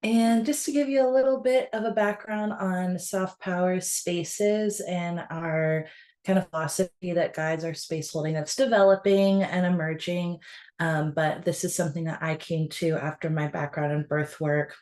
And just to give you a little bit of a background on soft power spaces and our kind of philosophy that guides our space holding that's developing and emerging. But this is something that I came to after my background in birth work,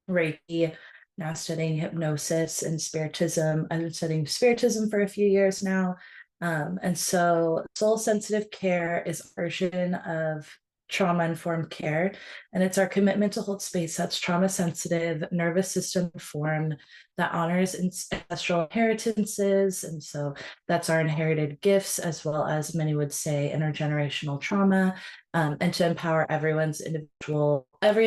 Reiki, now studying hypnosis and spiritism. I've been studying spiritism for a few years now. And so soul sensitive care is a version of trauma informed care. And it's our commitment to hold space that's trauma sensitive, nervous system informed, that honors ancestral inheritances. And so that's our inherited gifts, as well as many would say intergenerational trauma, and to empower every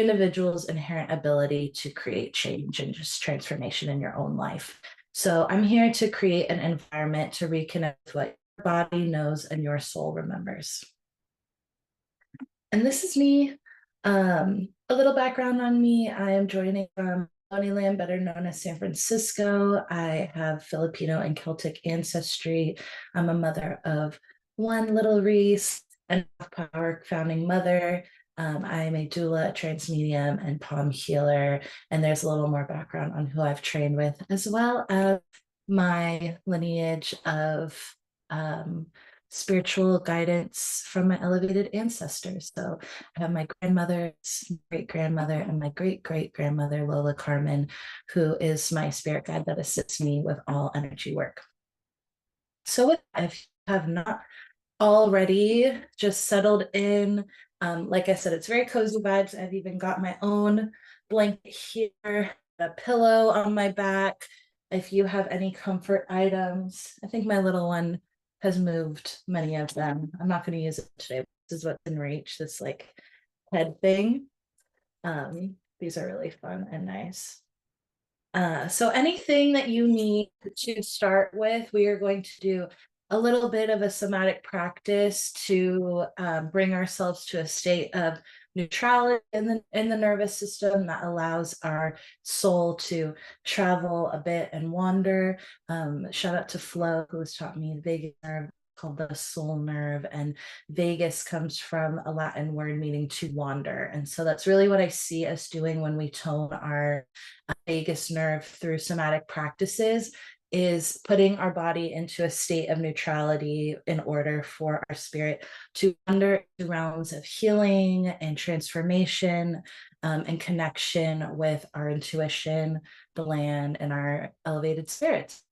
individual's inherent ability to create change and just transformation in your own life. So I'm here to create an environment to reconnect with what your body knows and your soul remembers. And this is me. A little background on me. I am joining from Land, better known as San Francisco. I have Filipino and Celtic ancestry. I'm a mother of one little Reese and Power founding mother. I'm a doula, trance medium, and palm healer. And there's a little more background on who I've trained with, as well as my lineage of spiritual guidance from my elevated ancestors. So I have my grandmother's great grandmother and my great great grandmother, Lola Carmen, who is my spirit guide that assists me with all energy work. So if you have not already just settled in, like I said, it's very cozy vibes. I've even got my own blanket here, a pillow on my back. If you have any comfort items, I think my little one has moved many of them. I'm not going to use it today. This is what's in reach, this like head thing. These are really fun and nice. So anything that you need to start with, we are going to do a little bit of a somatic practice to bring ourselves to a state of neutrality in the nervous system that allows our soul to travel a bit and wander. Shout out to Flo, who has taught me the vagus nerve called the soul nerve, and vagus comes from a Latin word meaning to wander. And so that's really what I see us doing when we tone our vagus nerve through somatic practices, is putting our body into a state of neutrality in order for our spirit to wander into realms of healing and transformation, and connection with our intuition, the land, and our elevated spirits.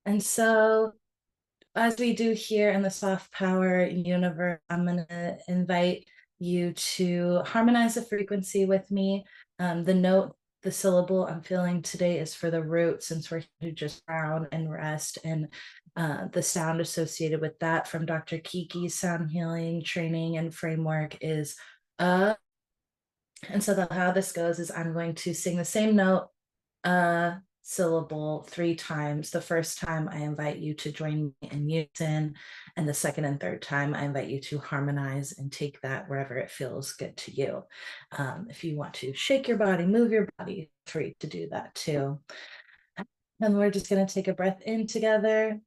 And so, as we do here in the soft power universe, I'm going to invite you to harmonize the frequency with me. The note, the syllable I'm feeling today is for the root, since we're here to just ground and rest. And the sound associated with that from Dr. Kiki's sound healing training and framework is and so how this goes is I'm going to sing the same note, syllable 3 times. The first time I invite you to join me in unison, and the second and third time I invite you to harmonize and take that wherever it feels good to you. If you want to shake your body, move your body, free to do that too. And we're just going to take a breath in together.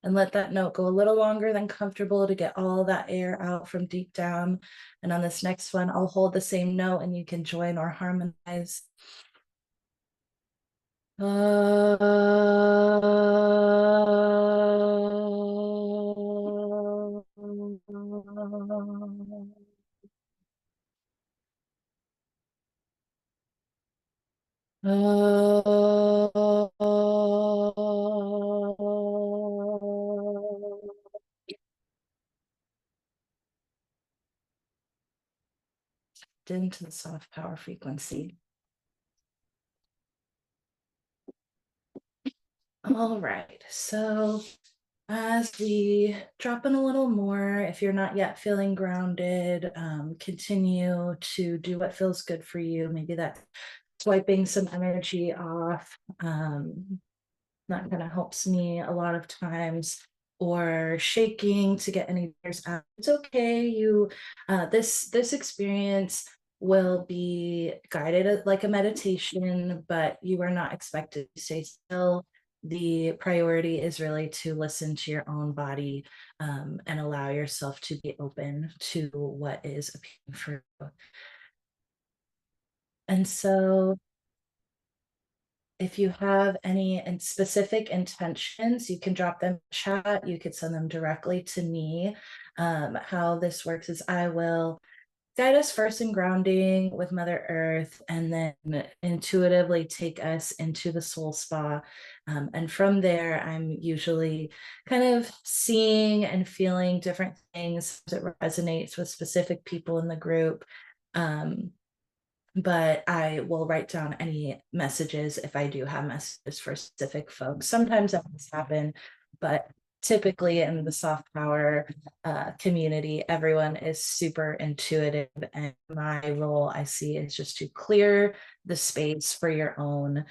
And let that note go a little longer than comfortable to get all that air out from deep down. And on this next one, I'll hold the same note and you can join or harmonize. Into the soft power frequency. All right, so as we drop in a little more, if you're not yet feeling grounded, continue to do what feels good for you. Maybe that's swiping some energy off. That kind of helps me a lot of times, or shaking to get any tears out. It's okay. This experience will be guided like a meditation, but you are not expected to stay still. The priority is really to listen to your own body, and allow yourself to be open to what is appealing for you. And so, if you have any specific intentions, you can drop them in chat. You could send them directly to me. How this works is I will guide us first in grounding with Mother Earth, and then intuitively take us into the soul spa. And from there, I'm usually kind of seeing and feeling different things as it resonates with specific people in the group. Um, but I will write down any messages if I do have messages for specific folks. Sometimes that does happen, but typically in the soft power community, everyone is super intuitive. And my role I see is just to clear the space for your own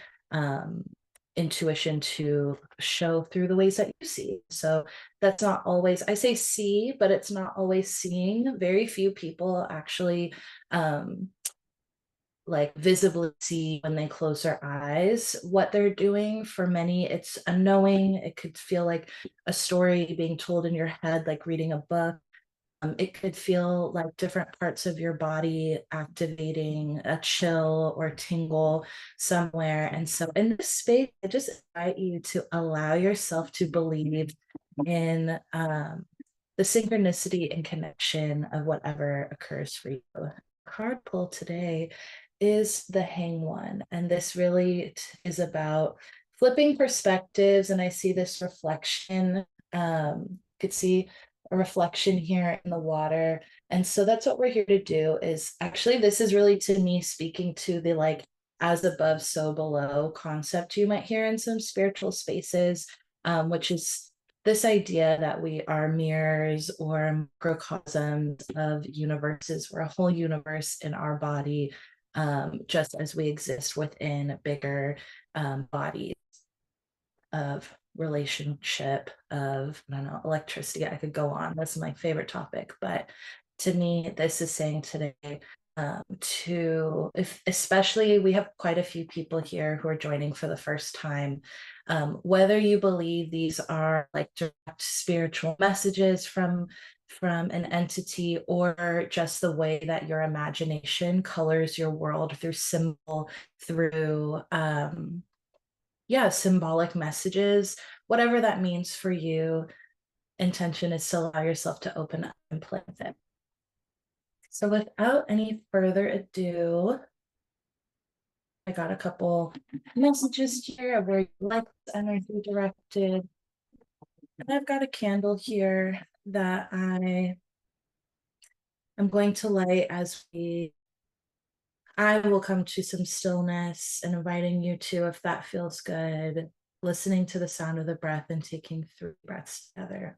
intuition to show through the ways that you see. So that's not always, I say see, but it's not always seeing. Very few people actually like visibly see when they close their eyes what they're doing. For many, it's a knowing. It could feel like a story being told in your head, like reading a book. It could feel like different parts of your body activating a chill or tingle somewhere. And so in this space, I just invite you to allow yourself to believe in the synchronicity and connection of whatever occurs for you. Card pull today is the Hang One, and this really is about flipping perspectives. And I see this reflection. Could see a reflection here in the water, and so that's what we're here to do. Is actually, this is really to me speaking to the like as above, so below concept you might hear in some spiritual spaces, which is this idea that we are mirrors or microcosms of universes. We're a whole universe in our body, just as we exist within bigger bodies of relationship, of, I don't know, electricity. I could go on. That's my favorite topic. But to me, this is saying today, to, if especially we have quite a few people here who are joining for the first time, whether you believe these are like direct spiritual messages from an entity, or just the way that your imagination colors your world through symbol, through yeah, symbolic messages, whatever that means for you, intention is to allow yourself to open up and play with it. So without any further ado, I got a couple messages here of where you like this energy directed. And I've got a candle here that I am going to light as I will come to some stillness, and inviting you to, if that feels good, listening to the sound of the breath and taking 3 breaths together.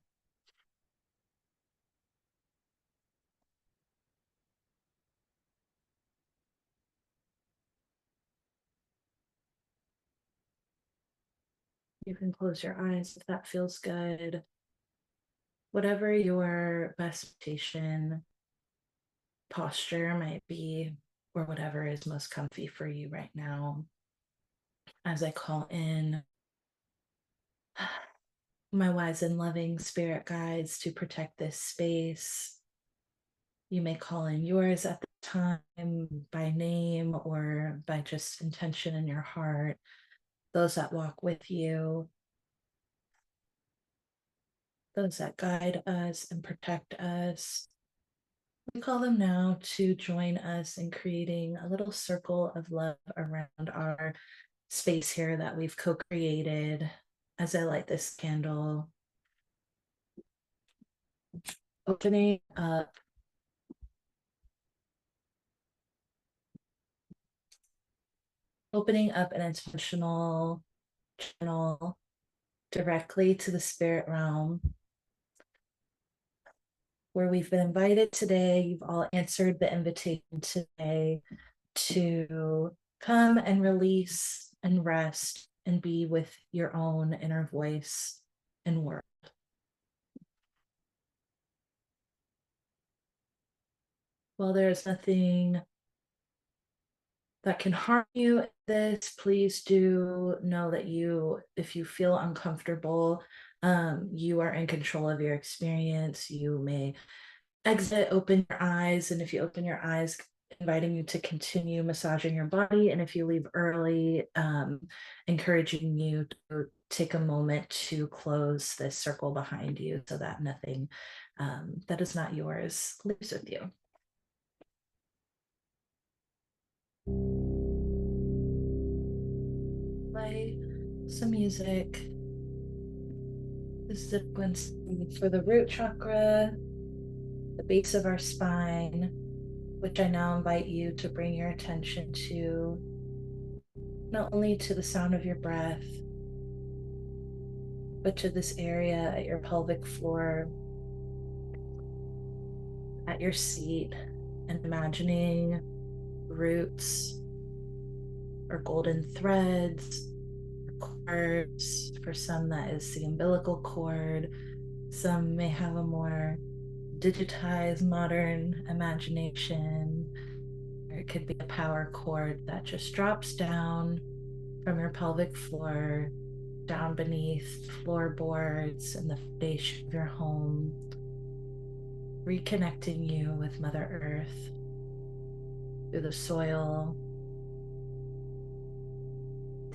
You can close your eyes if that feels good. Whatever your best meditation posture might be, or whatever is most comfy for you right now. As I call in my wise and loving spirit guides to protect this space. You may call in yours at the time by name or by just intention in your heart. Those that walk with you, those that guide us and protect us. We call them now to join us in creating a little circle of love around our space here that we've co-created. As I light this candle, opening up an intentional channel directly to the spirit realm, where we've been invited today. You've all answered the invitation today to come and release and rest and be with your own inner voice and work. Well, there's nothing that can harm you in this, please do know that if you feel uncomfortable, you are in control of your experience. You may exit, open your eyes, and if you open your eyes, inviting you to continue massaging your body. And if you leave early, encouraging you to take a moment to close this circle behind you so that nothing that is not yours leaves with you. Play some music. This is a frequency for the root chakra, the base of our spine, which I now invite you to bring your attention to, not only to the sound of your breath, but to this area at your pelvic floor, at your seat, and imagining roots or golden threads or cords. For some, that is the umbilical cord. Some may have a more digitized modern imagination, or it could be a power cord that just drops down from your pelvic floor down beneath floorboards and the foundation of your home, reconnecting you with Mother Earth through the soil,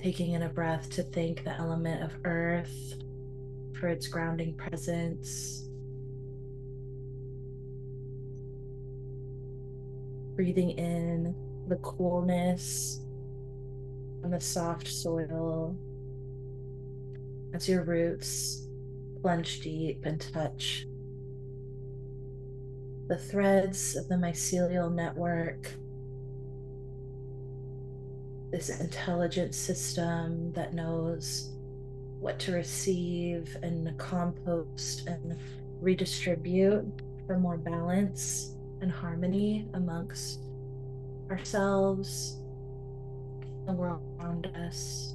taking in a breath to thank the element of earth for its grounding presence, breathing in the coolness and the soft soil as your roots plunge deep and touch the threads of the mycelial network, this intelligent system that knows what to receive and compost and redistribute for more balance and harmony amongst ourselves, the world around us.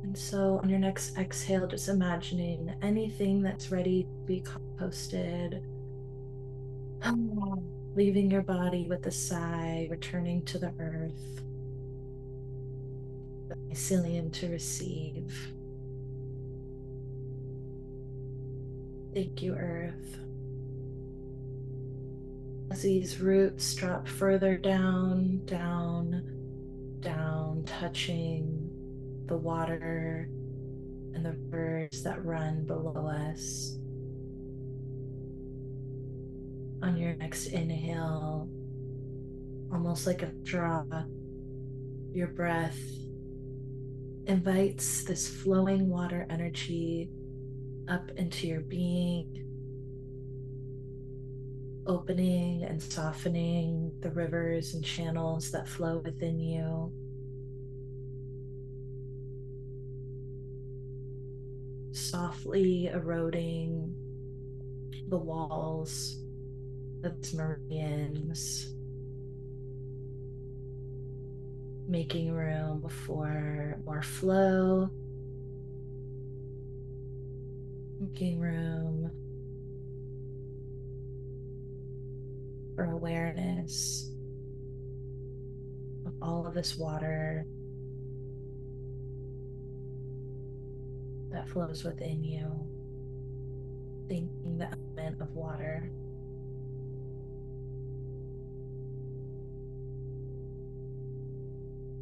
And so on your next exhale, just imagining anything that's ready to be composted, leaving your body with a sigh, returning to the earth, the mycelium to receive. Thank you, Earth. As these roots drop further down, down, down, touching the water and the rivers that run below us. On your next inhale, almost like a draw, your breath invites this flowing water energy up into your being, opening and softening the rivers and channels that flow within you. Softly eroding the walls of its meridians, making room for more flow, making room for awareness of all of this water that flows within you, thanking the element of water.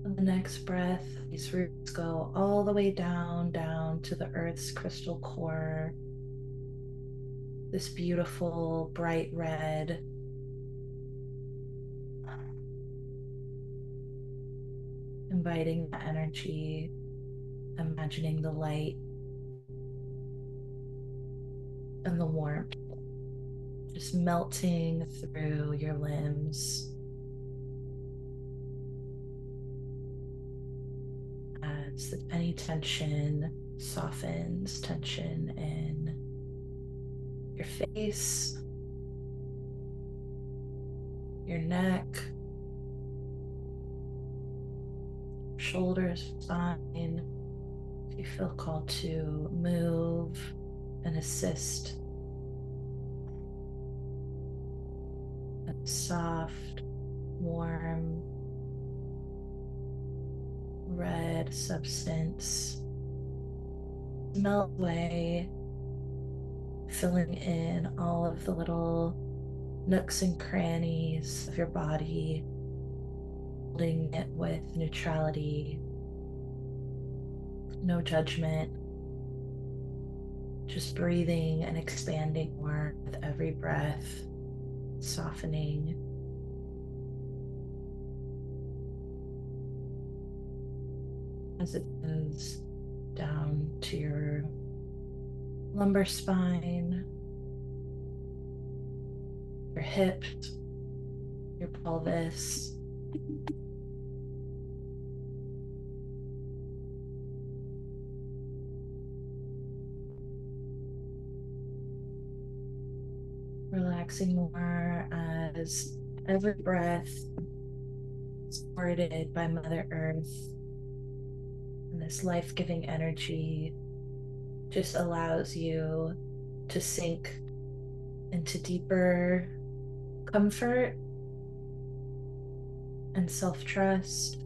On the next breath, these roots go all the way down, down to the earth's crystal core, this beautiful bright red, inviting the energy, imagining the light and the warmth just melting through your limbs as any tension softens, tension in your face, your neck, shoulders, spine. If you feel called to move and assist, and soft warm red substance melt away, filling in all of the little nooks and crannies of your body, holding it with neutrality, no judgment, just breathing and expanding more with every breath, softening. As it moves down to your lumbar spine, your hips, your pelvis, relaxing more as every breath is supported by Mother Earth, and this life-giving energy just allows you to sink into deeper comfort and self-trust.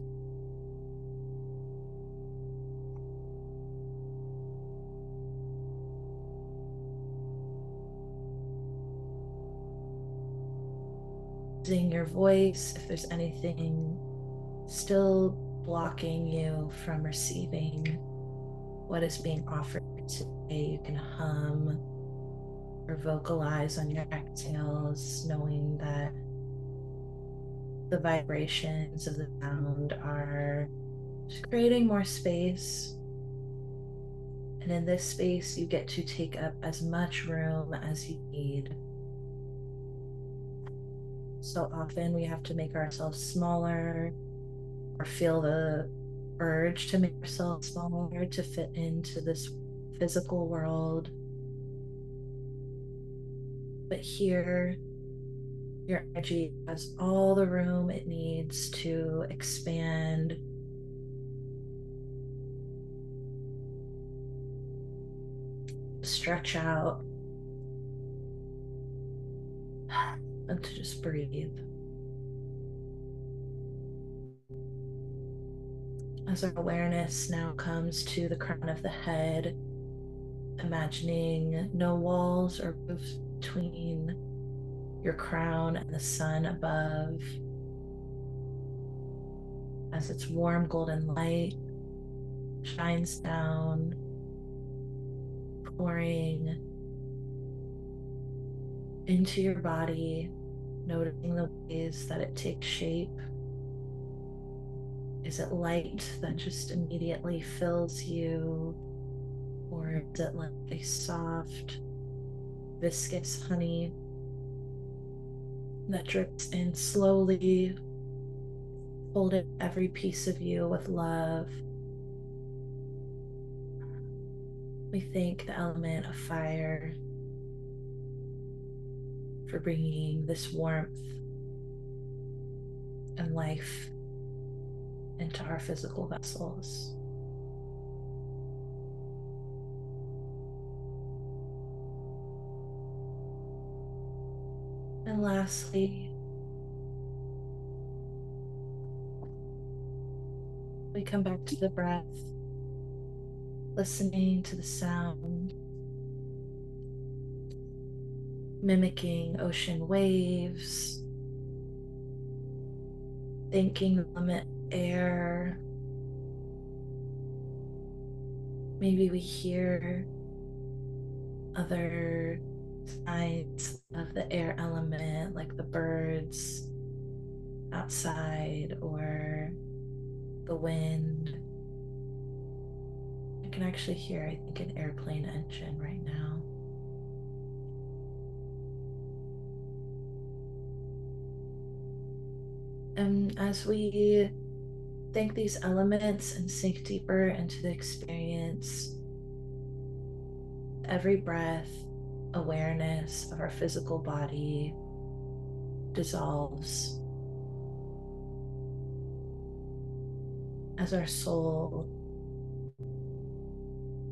Using your voice, if there's anything still blocking you from receiving what is being offered today, you can hum or vocalize on your exhales, knowing that the vibrations of the sound are just creating more space. And in this space, you get to take up as much room as you need. So often we have to make ourselves smaller or feel the urge to make ourselves smaller to fit into this physical world. But here, your energy has all the room it needs to expand, stretch out, and to just breathe. As our awareness now comes to the crown of the head, imagining no walls or roofs between your crown and the sun above, as its warm golden light shines down, pouring into your body, noticing the ways that it takes shape. Is it light that just immediately fills you, or is it like a soft, viscous honey that drips in slowly, holding every piece of you with love? We thank the element of fire for bringing this warmth and life into our physical vessels. And lastly, we come back to the breath, listening to the sound, mimicking ocean waves, thanking the element air. Maybe we hear other signs of the air element, like the birds outside or the wind. I can actually hear, I think, an airplane engine right now. And as we thank these elements and sink deeper into the experience, every breath, awareness of our physical body dissolves as our soul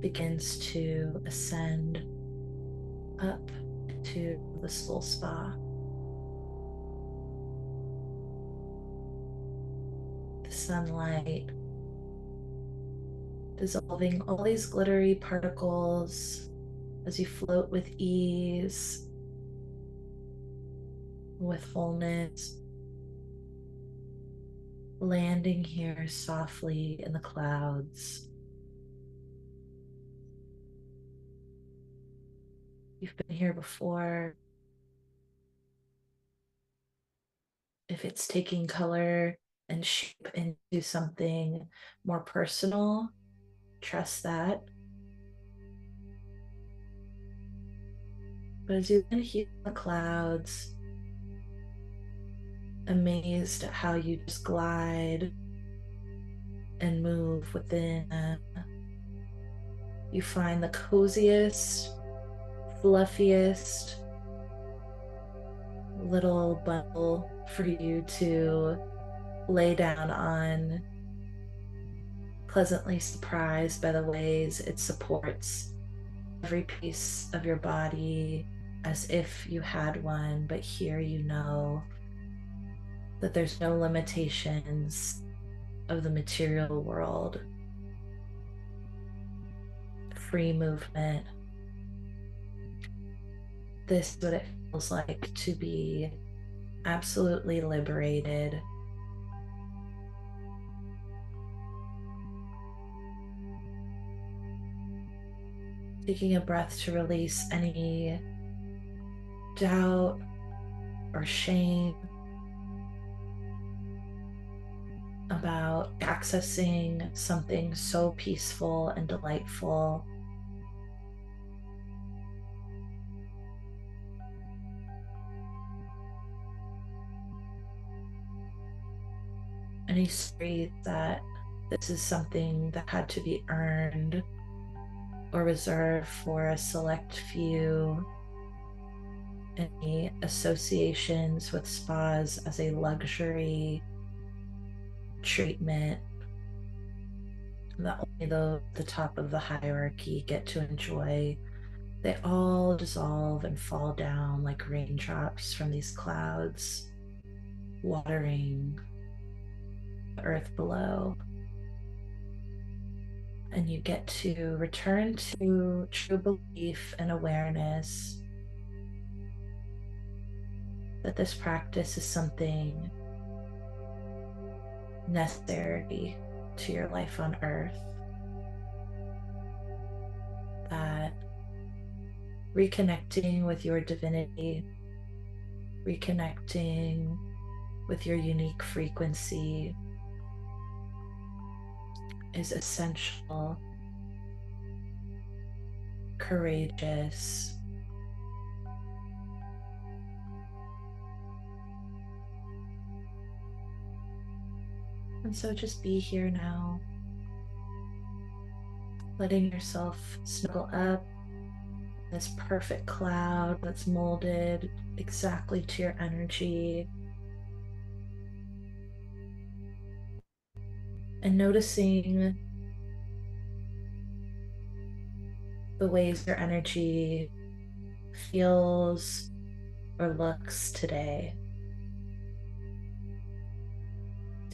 begins to ascend up to the soul spa. sunlight, dissolving all these glittery particles as you float with ease, with wholeness, landing here softly in the clouds. You've been here before. If it's taking color and shape into something more personal, trust that. But as you land here in the clouds, amazed at how you just glide and move within, you find the coziest, fluffiest little bundle for you to lay down on, pleasantly surprised by the ways it supports every piece of your body as if you had one, but here you know that there's no limitations of the material world. Free movement. This is what it feels like to be absolutely liberated. Taking a breath to release any doubt or shame about accessing something so peaceful and delightful. Any story that this is something that had to be earned or reserved for a select few. Any associations with spas as a luxury treatment that only those at the top of the hierarchy get to enjoy, they all dissolve and fall down like raindrops from these clouds, watering the earth below. And you get to return to true belief and awareness that this practice is something necessary to your life on earth. That reconnecting with your divinity, reconnecting with your unique frequency is essential, courageous, and so just be here now, letting yourself snuggle up in this perfect cloud that's molded exactly to your energy, and noticing the ways your energy feels or looks today.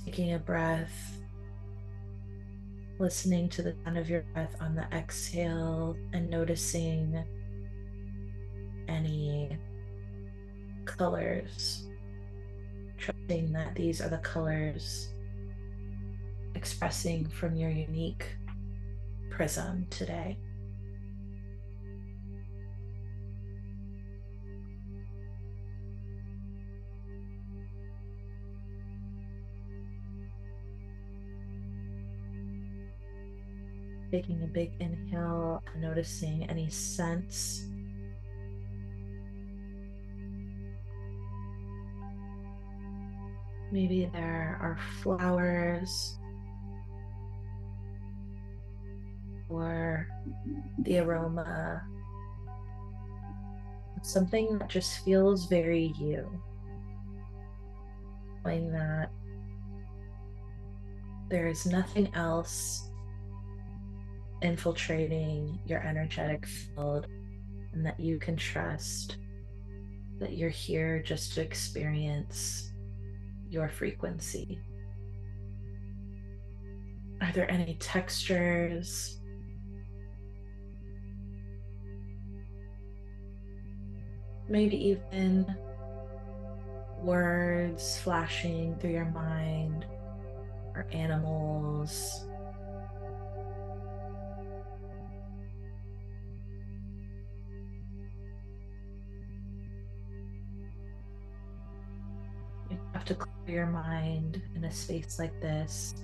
Taking a breath, listening to the sound of your breath on the exhale, and noticing any colors, trusting that these are the colors expressing from your unique prism today. Taking a big inhale and noticing any scents. Maybe there are flowers or the aroma of something that just feels very you. Knowing that there is nothing else infiltrating your energetic field, and that you can trust that you're here just to experience your frequency. Are there any textures? Maybe even words flashing through your mind, or animals. You have to clear your mind in a space like this.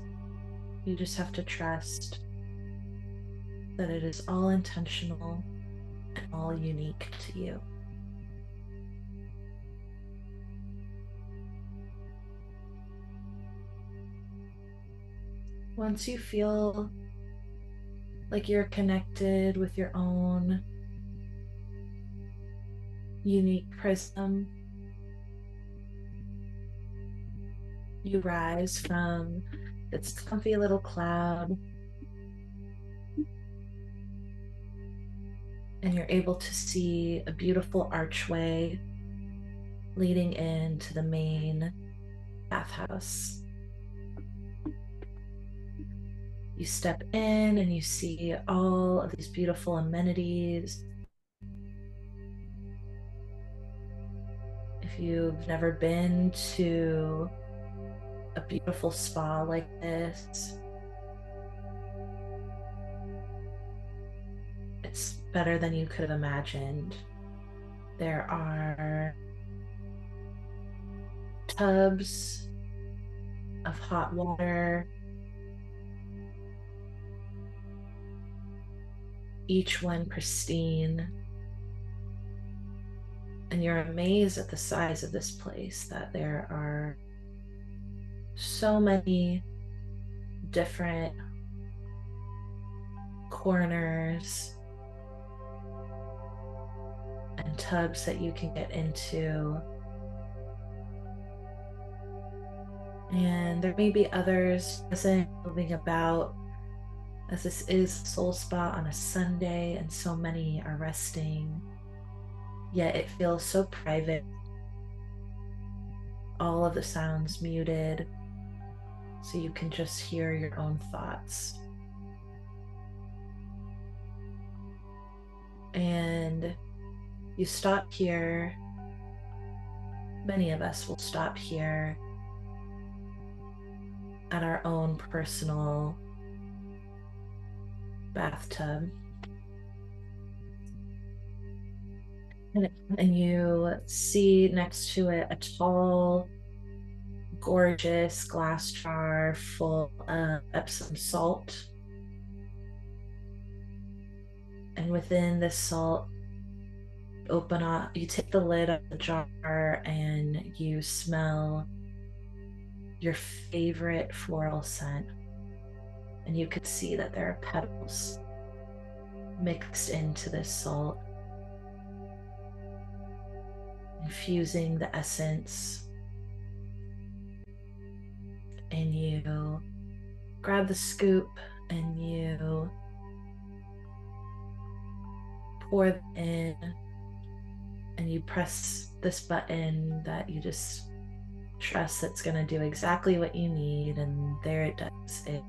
You just have to trust that it is all intentional and all unique to you. Once you feel like you're connected with your own unique prism, you rise from this comfy little cloud and you're able to see a beautiful archway leading into the main bathhouse. You step in and you see all of these beautiful amenities. If you've never been to a beautiful spa like this, it's better than you could have imagined. There are tubs of hot water, each one pristine. And you're amazed at the size of this place, that there are so many different corners and tubs that you can get into. And there may be others present moving about, as this is a soul spa on a Sunday and so many are resting. Yet it feels so private. All of the sounds muted, so you can just hear your own thoughts. And you stop here. Many of us will stop here at our own personal bathtub. And you see next to it a tall, gorgeous glass jar full of Epsom salt. And within this salt, open up, you take the lid of the jar and you smell your favorite floral scent. And you could see that there are petals mixed into this salt, infusing the essence. And you grab the scoop and you pour it in, and you press this button that you just trust that's going to do exactly what you need. And there it does. It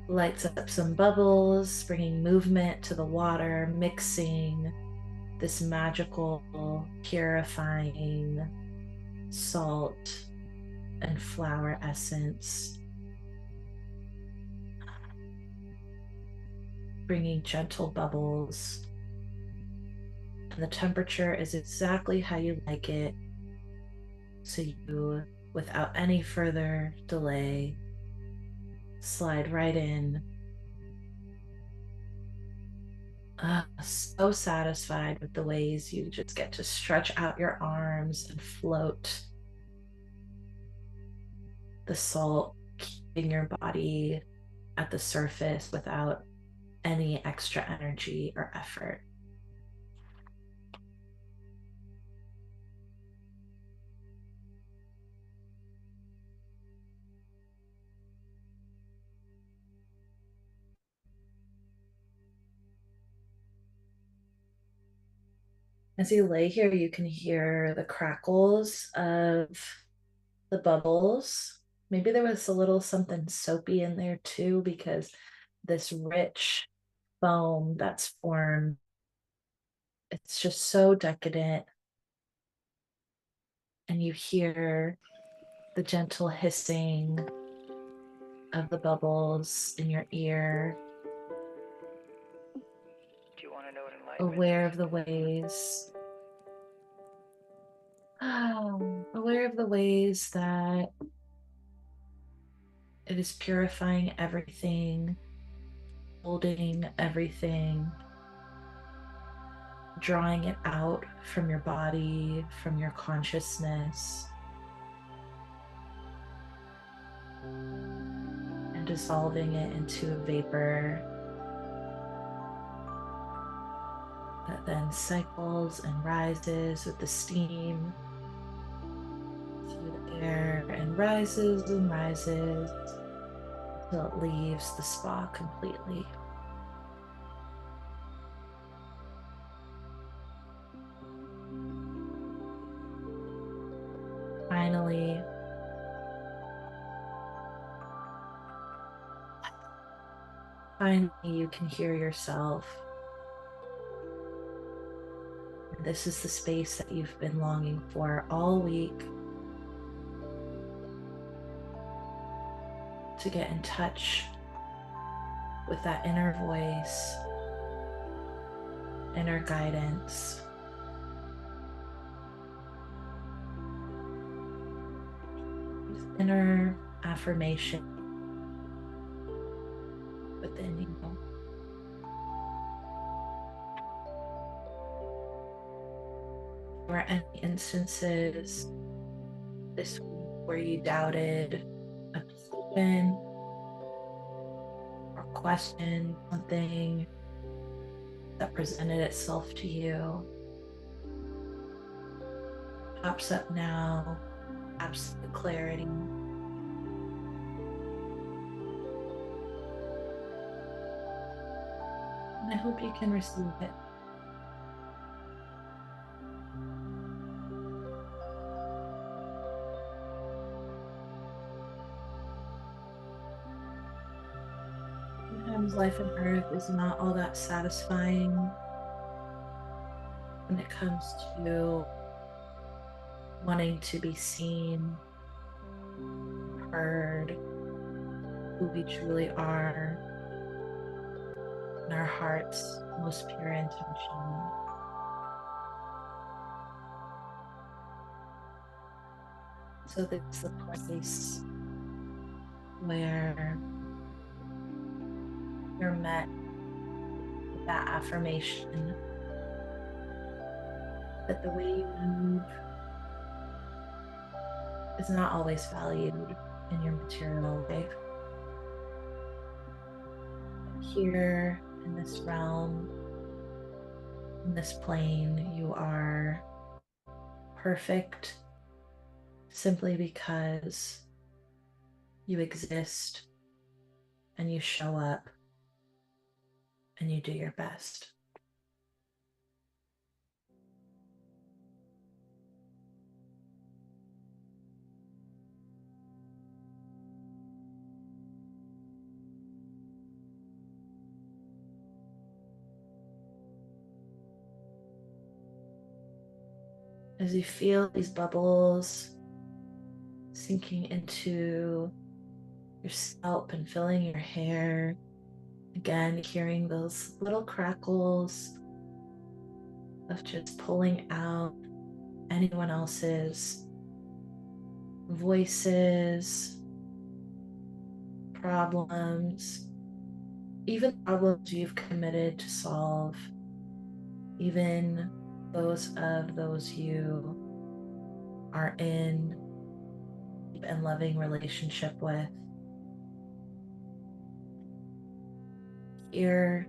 lights up some bubbles, bringing movement to the water, mixing this magical, purifying salt and flower essence, bringing gentle bubbles. And the temperature is exactly how you like it. So you, without any further delay, slide right in. So satisfied with the ways you just get to stretch out your arms and float the salt, keeping your body at the surface without any extra energy or effort. As you lay here, you can hear the crackles of the bubbles Maybe there was a little something soapy in there too, because this rich foam that's formed, it's just so decadent. And you hear the gentle hissing of the bubbles in your ear, Do you want to know what enlightenment aware is? of the ways, aware of the ways that it is purifying everything, holding everything, drawing it out from your body, from your consciousness, and dissolving it into a vapor that then cycles and rises with the steam through the air and rises until it leaves the spa completely. Finally, you can hear yourself. This is the space that you've been longing for all week, to get in touch with that inner voice, inner guidance. Inner affirmation within you. Or any instances this week where you doubted a decision or questioned something that presented itself to you, pops up now, absolute clarity. And I hope you can receive it. Sometimes life on earth is not all that satisfying when it comes to wanting to be seen, heard, who we truly are, and our heart's most pure intention. So this is the place where you're met with that affirmation that the way you move is not always valued in your material life. Here in this realm, in this plane, you are perfect simply because you exist and you show up and you do your best. As you feel these bubbles sinking into your scalp and filling your hair, again, hearing those little crackles of just pulling out anyone else's voices, problems, even problems you've committed to solve, even those of those you are in deep and loving relationship with. Here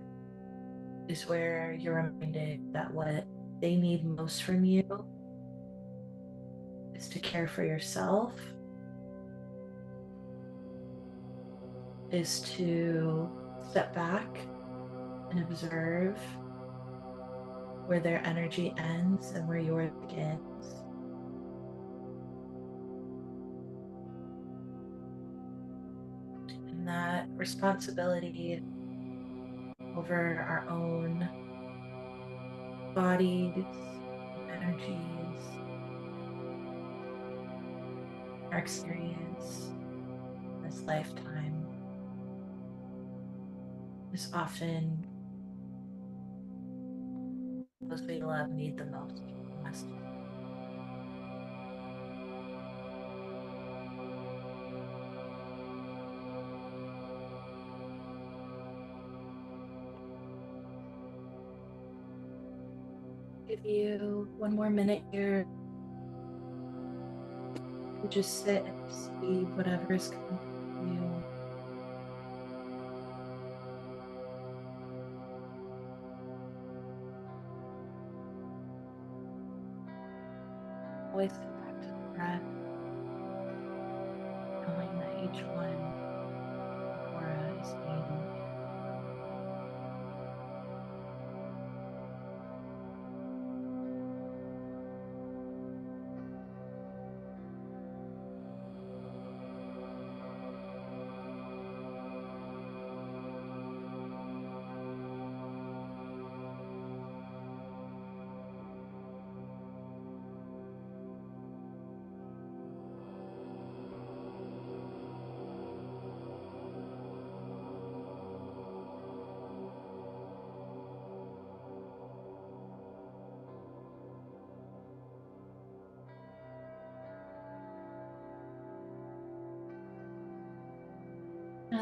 is where you're reminded that what they need most from you is to care for yourself, is to step back and observe where their energy ends and where yours begins. that responsibility over our own bodies, energies, our experience this lifetime is often those we love need the most from us. Give you one more minute here to just sit and receive whatever is coming to you. Always come back to the breath, knowing that each one aura is being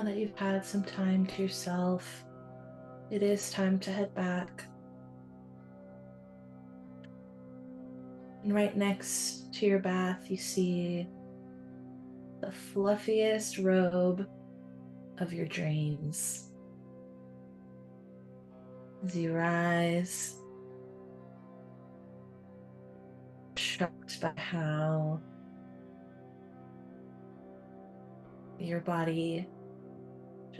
now that you've had some time to yourself, it is time to head back. And right next to your bath, you see the fluffiest robe of your dreams. As you rise, shocked by how your body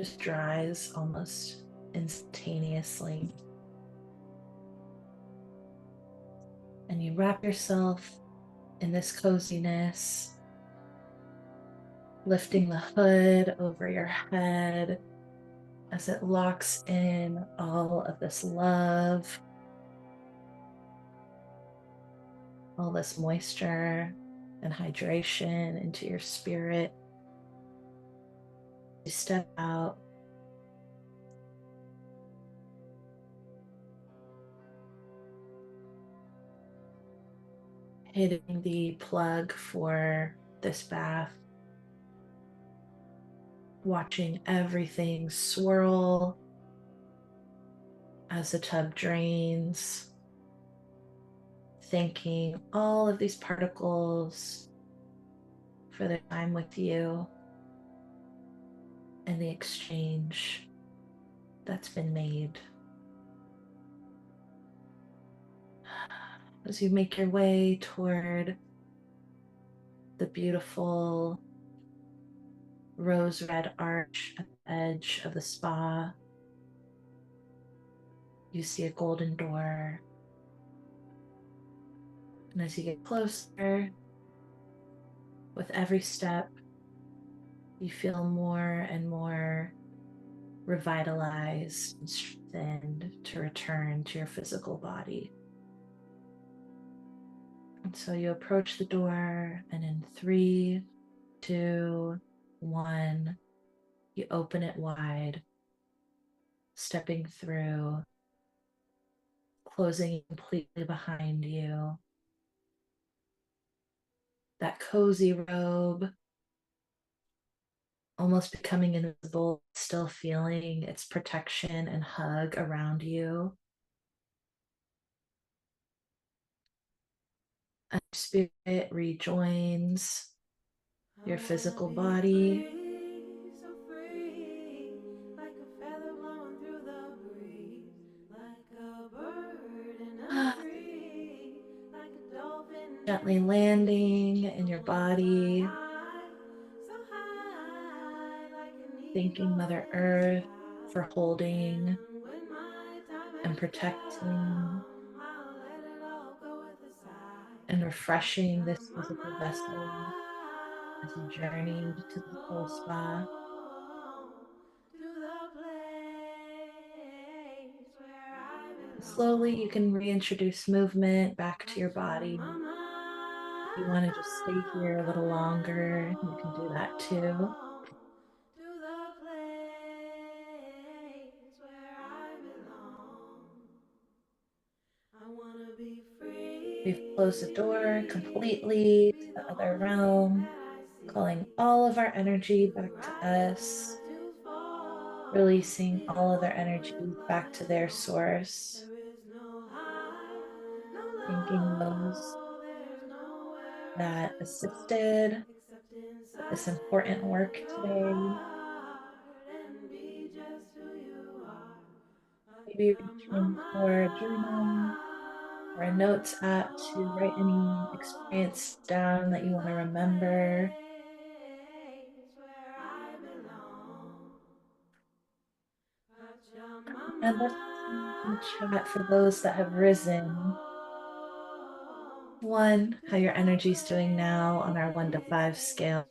just dries almost instantaneously. And you wrap yourself in this coziness, lifting the hood over your head as it locks in all of this love, all this moisture and hydration into your spirit. You step out, hitting the plug for this bath, watching everything swirl as the tub drains, thanking all of these particles for their time with you and the exchange that's been made. As you make your way toward the beautiful rose red arch at the edge of the spa, you see a golden door. And as you get closer, with every step, you feel more and more revitalized and strengthened to return to your physical body. And so you approach the door, and in 3, 2, 1, you open it wide, stepping through, closing completely behind you. That cozy robe, almost becoming invisible, still feeling its protection and hug around you. And spirit rejoins your physical body. So free, like a feather blowing through the breeze, like a bird in a tree, like a dolphin Gently in the landing sea, in your body, so high, like an thanking eagle Mother in the Earth for sky. holding And when my time and has protecting come, I'll let it all go with a sigh. and I've refreshing this come a physical vessel as you journeyed to the soul spa. mile. Slowly, you can reintroduce movement back to your body. If you want to just stay here a little longer, you can do that too. To the place where I belong. I wanna be We've free, closed the door completely to be the the other only thing realm, that I calling see. all of our energy back to Rise us, not too far, releasing be all of their alone with energy my back to their thoughts. source, There is no high, no thanking those low, there's nowhere else that to go assisted except with this inside important work your today. heart and be just who you are. Maybe reaching for a journal or a notes app to write any experience down that you want to remember. Where I belong. And let's see in the chat for those that have risen. One, how your energy is doing now on our 1 to 5 scale,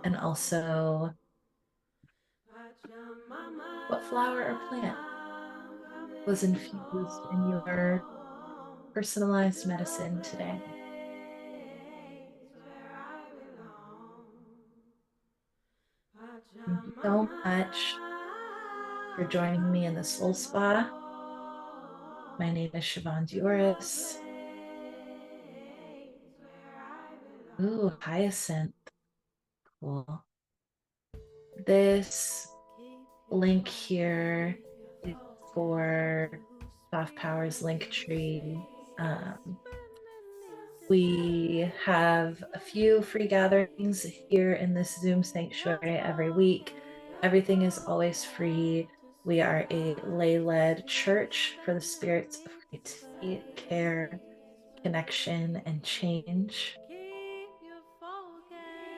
and also what flower or plant was infused in your personalized medicine today. Thank you so much for joining me in the Soul Spa. My name is Siobhan Diores. Ooh, hyacinth. Cool. This link here is for Soft Powers link tree. Um, we have a few free gatherings here in this Zoom sanctuary every week. Everything is always free. We are a lay-led church for the spirits of creativity, care, connection, and change.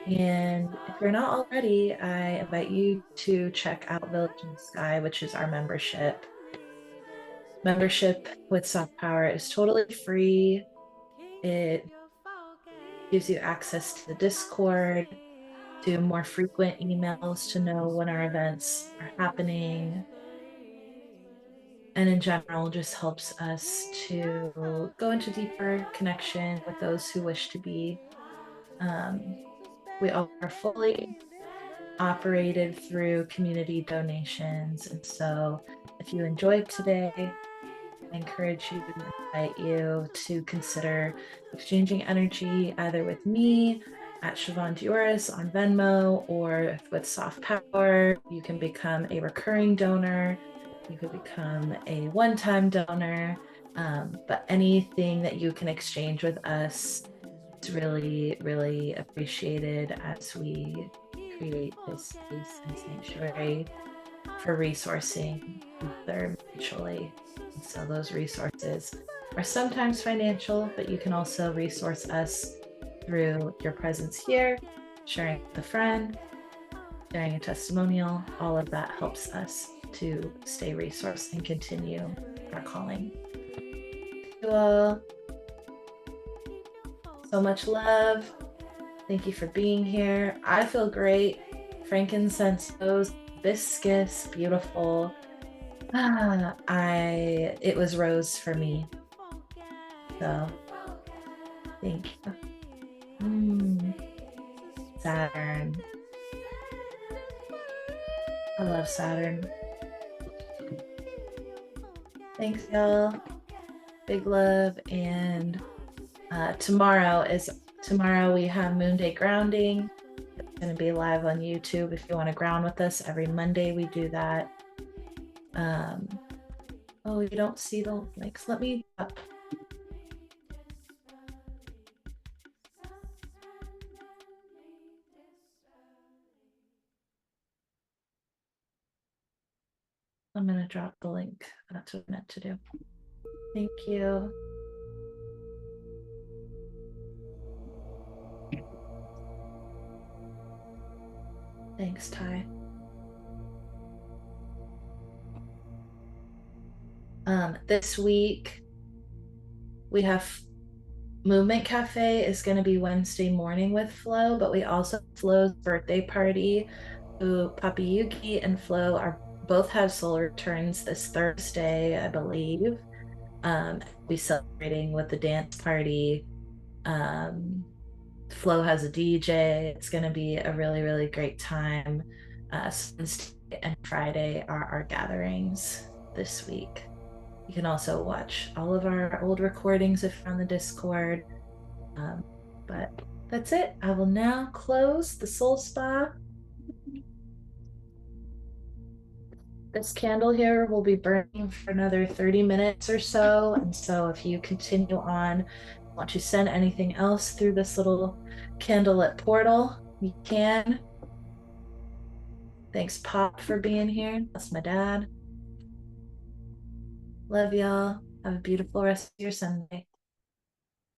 And if you're not already, I invite you to check out Village in the Sky, which is our membership. Membership with Soft Power is totally free. It gives you access to the Discord, to more frequent emails to know when our events are happening, and in general just helps us to go into deeper connection with those who wish to be. We are fully operated through community donations, and so if you enjoyed today, I encourage you and invite you to consider exchanging energy either with me at Siobhan Diores on Venmo or with Soft Power. You can become a recurring donor. You could become a one-time donor. But anything that you can exchange with us is really, really appreciated as we create this space and sanctuary for resourcing each other mutually. And so those resources are sometimes financial, but you can also resource us through your presence here, sharing with a friend, sharing a testimonial. All of that helps us to stay resourced and continue our calling. Thank you all. So much love. Thank you for being here. I feel great. Frankincense goes viscous, beautiful. It was rose for me. So thank you. Saturn. I love Saturn. Thanks, y'all. Big love. And tomorrow we have Moon Day grounding. It's going to be live on YouTube if you want to ground with us. Every Monday we do that. Oh, you don't see the links. Let me up. I'm going to drop the link. That's what I meant to do. Thank you. Thanks, Ty. This week we have Movement Cafe is going to be Wednesday morning with Flo, but we also have Flo's birthday party. Who Papi Yuki and Flo are both have solar returns this Thursday, I believe. Be celebrating with the dance party. Flo has a DJ. It's going to be a really, really great time. Wednesday and Friday are our gatherings this week. You can also watch all of our old recordings if you're on the Discord. But that's it. I will now close the soul spa. This candle here will be burning for another 30 minutes or so. And so if you continue on, want to send anything else through this little candlelit portal, you can. Thanks, Pop, for being here. That's my dad. Love y'all. Have a beautiful rest of your Sunday.